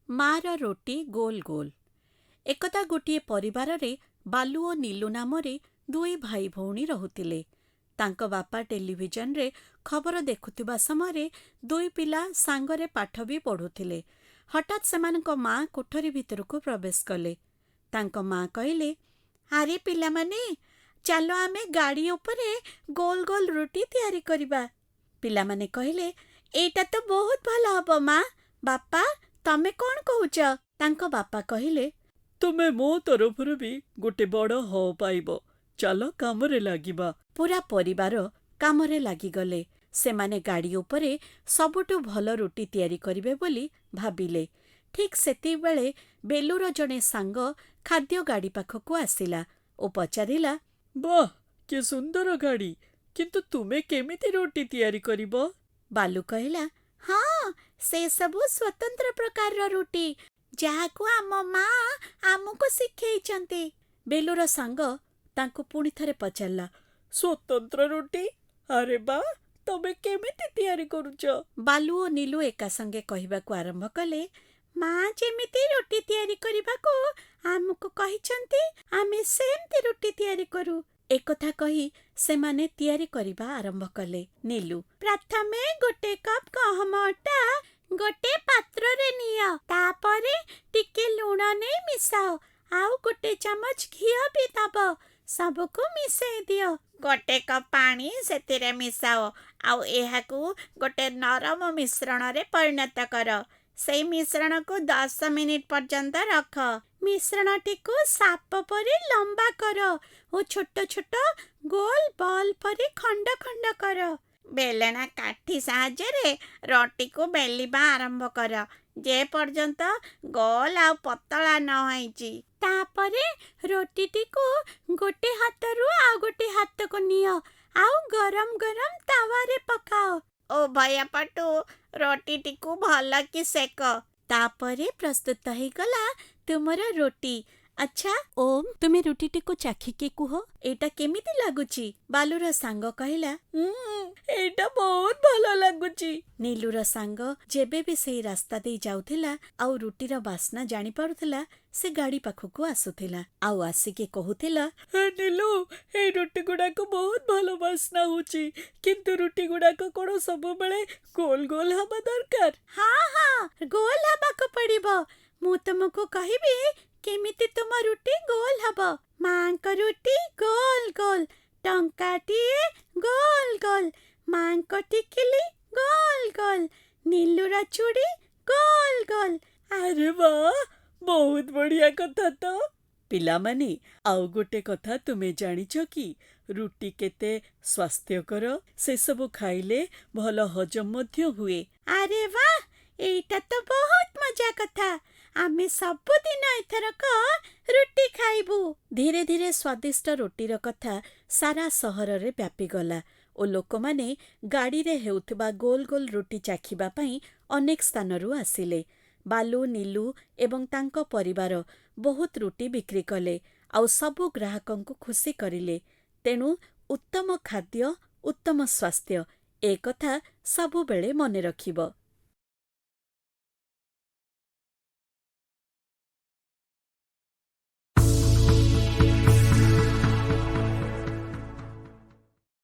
ମାର ରୋଟି ଗୋଲ ଗୋଲ। ଏକଦା ଗୋଟିଏ ପରିବାରରେ ବାଲୁ ଓ ନୀଲୁ ନାମରେ ଦୁଇ ଭାଇ ଭଉଣୀ ରହୁଥିଲେ। ତାଙ୍କ ବାପା ଟେଲିଭିଜନରେ ଖବର ଦେଖୁଥିବା ସମୟରେ ଦୁଇ ପିଲା ସାଙ୍ଗରେ ପାଠ ବି ପଢ଼ୁଥିଲେ। ହଠାତ୍ ସେମାନଙ୍କ ମା' କୋଠରୀ ଭିତରକୁ ପ୍ରବେଶ କଲେ। ତାଙ୍କ ମା' କହିଲେ, ଆରେ ପିଲାମାନେ, ଚାଲ ଆମେ ଗାଡ଼ି ଉପରେ ଗୋଲ ଗୋଲ ରୁଟି ତିଆରି କରିବା। ପିଲାମାନେ କହିଲେ, ଏଇଟା ତ ବହୁତ ଭଲ ହବ ମା'। ବାପା, ତମେ କ'ଣ କହୁଛ? ତାଙ୍କ ବାପା କହିଲେ, ତୁମେ ମୋ ତରଫରୁ ବି ଗୋଟେ ବଡ଼ ହ ପାଇବ। ଚାଲ କାମରେ ଲାଗିବା। ପୁରା ପରିବାର କାମରେ ଲାଗିଗଲେ। ସେମାନେ ଗାଡ଼ି ଉପରେ ସବୁଠୁ ଭଲ ରୁଟି ତିଆରି କରିବେ ବୋଲି ଭାବିଲେ। ଠିକ୍ ସେତିକିବେଳେ ବେଲୁର ଜଣେ ସାଙ୍ଗ ଖାଦ୍ୟ ଗାଡ଼ି ପାଖକୁ ଆସିଲା ଓ ପଚାରିଲା, ବାଃ, କି ସୁନ୍ଦର ଗାଡ଼ି! କିନ୍ତୁ ତୁମେ କେମିତି ରୁଟି ତିଆରି କରିବ? ବାଲୁ କହିଲା, ହଁ, ସେ ସବୁ ସ୍ୱତନ୍ତ୍ର ପ୍ରକାରର ରୁଟି, ଯାହାକୁ ଆମ ମା' ଆମକୁ ଶିଖେଇଛନ୍ତି। ବେଲୁର ସାଙ୍ଗ ତାଙ୍କୁ ପୁଣି ଥରେ ପଚାରିଲା, ସ୍ୱତନ୍ତ୍ର ରୁଟି? ଆରେ ବା, ତମେ କେମିତି ତିଆରି କରୁଛ? ବାଲୁ ଓ ନୀଲୁ ଏକା ସଙ୍ଗେ କହିବାକୁ ଆରମ୍ଭ କଲେ, ମା' ଯେମିତି ରୁଟି ତିଆରି କରିବାକୁ ଆମକୁ କହିଛନ୍ତି, ଆମେ ସେମିତି ରୁଟି ତିଆରି କରୁ। ଏକଥା କହି ସେମାନେ ତିଆରି କରିବା ଆରମ୍ଭ କଲେ। ନୀଲୁ, ପ୍ରଥମେ ଗୋଟେ କପ୍ ଗହମ ଅଟା ଗୋଟେ ପାତ୍ରରେ ନିଅ। ତାପରେ ଟିକେ ଲୁଣ ନେଇ ମିଶାଅ। ଆଉ ଗୋଟେ ଚାମଚ ଘିଅ ବି ଦବ। ସବୁକୁ ମିଶେଇ ଦିଅ। ଗୋଟେ କପ୍ ପାଣି ସେଥିରେ ମିଶାଅ। ଆଉ ଏହାକୁ ଗୋଟେ ନରମ ମିଶ୍ରଣରେ ପରିଣତ କର। ସେଇ ମିଶ୍ରଣକୁ 10 ମିନିଟ୍ ପର୍ଯ୍ୟନ୍ତ ରଖ। ମିଶ୍ରଣଟିକୁ ସାପ ପରି ଲମ୍ବା କର ଓ ଛୋଟ ଛୋଟ ଗୋଲ ବଲ୍ ପରି ଖଣ୍ଡ ଖଣ୍ଡ କର। ବେଲଣା କାଠି ସାହାଯ୍ୟରେ ରୁଟିକୁ ବେଲିବା ଆରମ୍ଭ କର, ଯେ ପର୍ଯ୍ୟନ୍ତ ଗୋଲ ଆଉ ପତଳା ନ ହେଇଛି। ତାପରେ ରୁଟିଟିକୁ ଗୋଟେ ହାତରୁ ଆଉ ଗୋଟେ ହାତକୁ ନିଅ, ଆଉ ଗରମ ଗରମ ତାୱାରେ ପକାଅ। ଉଭୟ ପଟୁ ରୁଟିଟିକୁ ଭଲ କି ସେକ। ତାପରେ ପ୍ରସ୍ତୁତ ହେଇଗଲା ତୁମର ରୁଟି। ଆଚ୍ଛା ଓମ୍, ତୁମେ ରୁଟିଟିକୁ ଚାଖିକି କୁହ, ଏଇଟା କେମିତି ଲାଗୁଛି? ବାଲୁର ସାଙ୍ଗ କହିଲା, ଏଇଟା ବହୁତ ଭଲ ଲାଗୁଛି। ନୀଲୁର ସାଙ୍ଗ ଯେବେ ବି ସେଇ ରାସ୍ତା ଦେଇ ଯାଉଥିଲା ଆଉ ରୁଟିର ବାସ୍ନା ଜାଣିପାରୁଥିଲା, ସେ ଗାଡ଼ି ପାଖକୁ ଆସୁଥିଲା ଆଉ ଆସିକି କହୁଥିଲା, ନୀଲୁ, ଏଇ ରୁଟି ଗୁଡାକ ବହୁତ ଭଲ ବାସ୍ନା ହଉଛି, କିନ୍ତୁ ରୁଟି ଗୁଡାକ କ'ଣ ସବୁବେଳେ ଗୋଲ ଗୋଲ ହବା ଦରକାର? ହଁ ହଁ, ଗୋଲ ହବାକୁ ପଡ଼ିବ। ମୁଁ ତୁମକୁ କହିବି କେମିତି ତୁମ ରୁଟି ଗୋଲ ହବ। ମାଙ୍କ ରୁଟି ଗୋଲ ଗୋଲ, ଟଙ୍କାଟିଏ ଗୋଲ ଗୋଲ, ମାଙ୍କ ଟିକିଲି ଗୋଲ ଗୋଲ, ନୀଲୁର ଚୁଡ଼ି ଗୋଲ ଗୋଲ। ଆରେ ବାଃ, ବହୁତ ବଢିଆ କଥା ତ। ପିଲାମାନେ, ଆଉ ଗୋଟେ କଥା ତୁମେ ଜାଣିଛ କି? ରୁଟି କେତେ ସ୍ୱାସ୍ଥ୍ୟକର। ସେସବୁ ଖାଇଲେ ଭଲ ହଜମ ମଧ୍ୟ ହୁଏ। ଆରେ ବାଃ, ଏଇଟା ତ ବହୁତ ମଜା କଥା। ଆମେ ସବୁଦିନ ଏଥରକ ରୁଟି ଖାଇବୁ। ଧୀରେ ଧୀରେ ସ୍ୱାଦିଷ୍ଟ ରୁଟିର କଥା ସାରା ସହରରେ ବ୍ୟାପିଗଲା ଓ ଲୋକମାନେ ଗାଡ଼ିରେ ହେଉଥିବା ଗୋଲ ଗୋଲ ରୁଟି ଚାଖିବା ପାଇଁ ଅନେକ ସ୍ଥାନରୁ ଆସିଲେ। ବାଲୁ, ନୀଲୁ ଏବଂ ତାଙ୍କ ପରିବାର ବହୁତ ରୁଟି ବିକ୍ରି କଲେ ଆଉ ସବୁ ଗ୍ରାହକଙ୍କୁ ଖୁସି କରିଲେ। ତେଣୁ ଉତ୍ତମ ଖାଦ୍ୟ, ଉତ୍ତମ ସ୍ୱାସ୍ଥ୍ୟ, ଏ କଥା ସବୁବେଳେ ମନେ ରଖିବ।